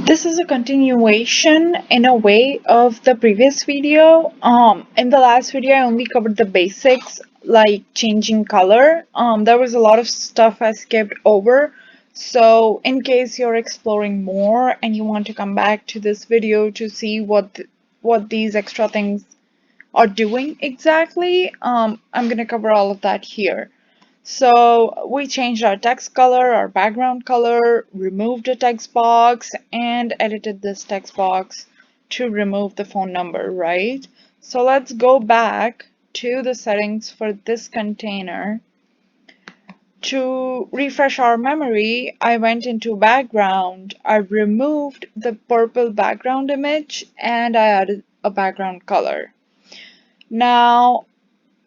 This is a continuation in a way of the previous video. In the last video, I only covered the basics like changing color. There was a lot of stuff I skipped over. So in case you're exploring more and you want to come back to this video to see what these extra things are doing exactly, I'm gonna cover all of that here. So we changed our text color, our background color, removed a text box, and edited this text box to remove the phone number, right? So let's go back to the settings for this container. To refresh our memory, I went into background, I removed the purple background image, and I added a background color. Now,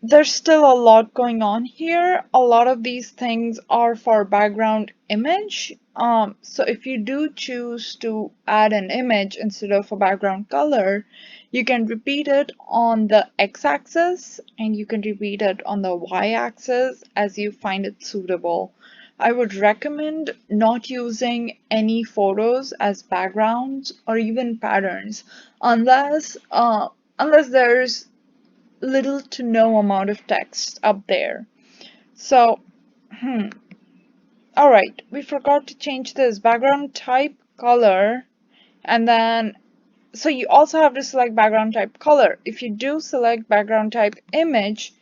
there's still a lot going on here. A lot of these things are for background image. So if you do choose to add an image instead of a background color, you can repeat it on the x-axis and you can repeat it on the y-axis as you find it suitable. I would recommend not using any photos as backgrounds or even patterns unless there's little to no amount of text up there. So, alright, we forgot to change this background type color, and then so you also have to select background type color. If you do select background type image,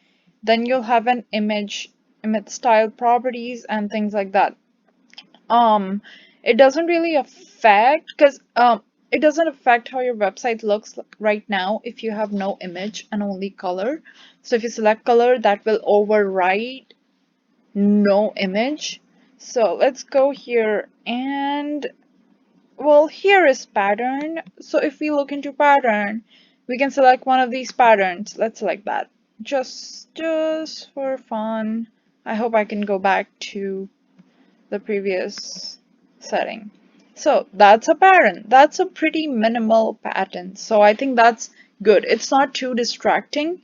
then you'll have an image style properties and things like that. It doesn't really affect because it doesn't affect how your website looks right now if you have no image and only color. So if you select color, that will override no image. So let's go here and well, here is pattern. So if we look into pattern, we can select one of these patterns. Let's select that just for fun. I hope I can go back to the previous setting. So that's a pattern. That's a pretty minimal pattern. So I think that's good. It's not too distracting.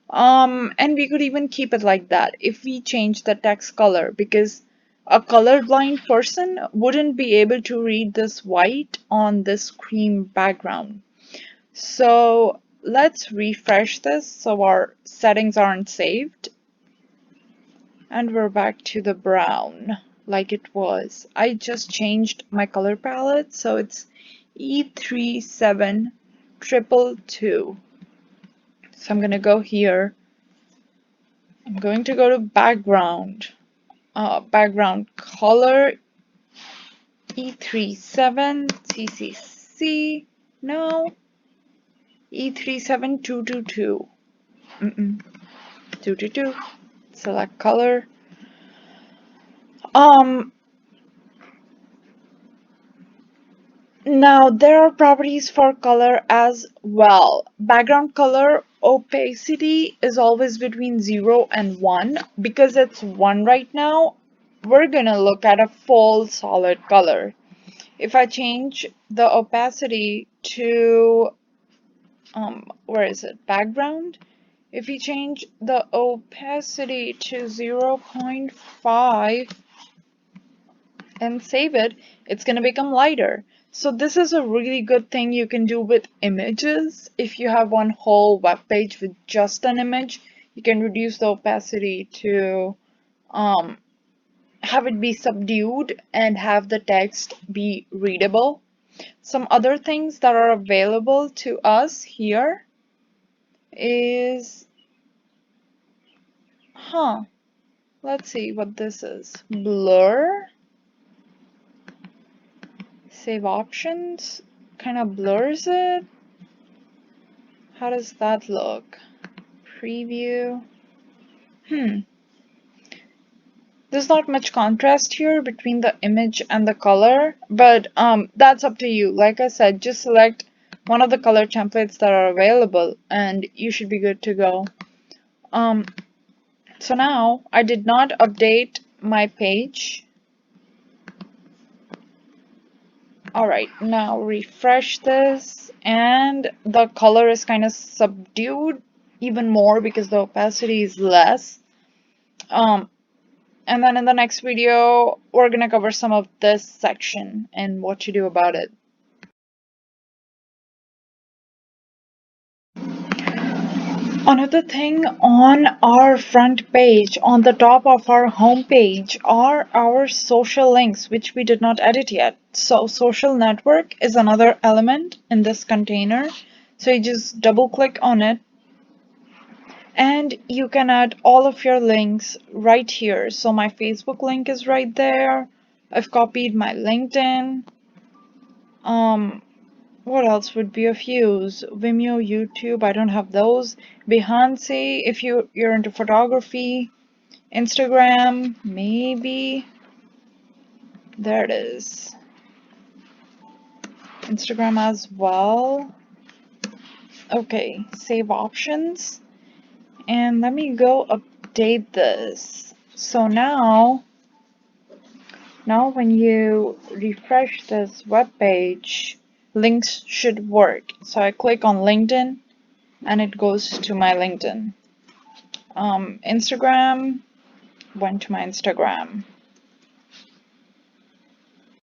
And we could even keep it like that if we change the text color, because a colorblind person wouldn't be able to read this white on this cream background. So let's refresh this so our settings aren't saved. And we're back to the brown like it was. I just changed my color palette, so it's E37222. So I'm gonna go here. I'm going to go to background. Background color E37CCC. No, E37222. 222. Select color. Now there are properties for color as well. Background color opacity is always between 0 and 1. Because it's 1 right now, we're gonna look at a full solid color. If I change the opacity to where is it? Background. If you change the opacity to 0.5 and save it, it's going to become lighter. So this is a really good thing you can do with images. If you have one whole web page with just an image, you can reduce the opacity to have it be subdued and have the text be readable. Some other things that are available to us here is, let's see what this is. Blur. Save options kind of blurs it. How does that look? Preview. There's not much contrast here between the image and the color, but that's up to you. Like I said, just select one of the color templates that are available and you should be good to go. So now I did not update my page. Alright, now refresh this and the color is kind of subdued even more because the opacity is less. And then in the next video, we're gonna cover some of this section and what to do about it. Another thing on our front page, on the top of our home page, are our social links, which we did not edit yet. So social network is another element in this container. So you just double click on it and you can add all of your links right here. So my Facebook link is right there. I've copied my LinkedIn. What else would be of use? Vimeo, YouTube, I don't have those. Behance, if you're into photography. Instagram, maybe. There it is. Instagram as well. Okay, save options. And let me go update this. So now when you refresh this web page, links should work. So I click on LinkedIn and it goes to my LinkedIn. Instagram, went to my Instagram.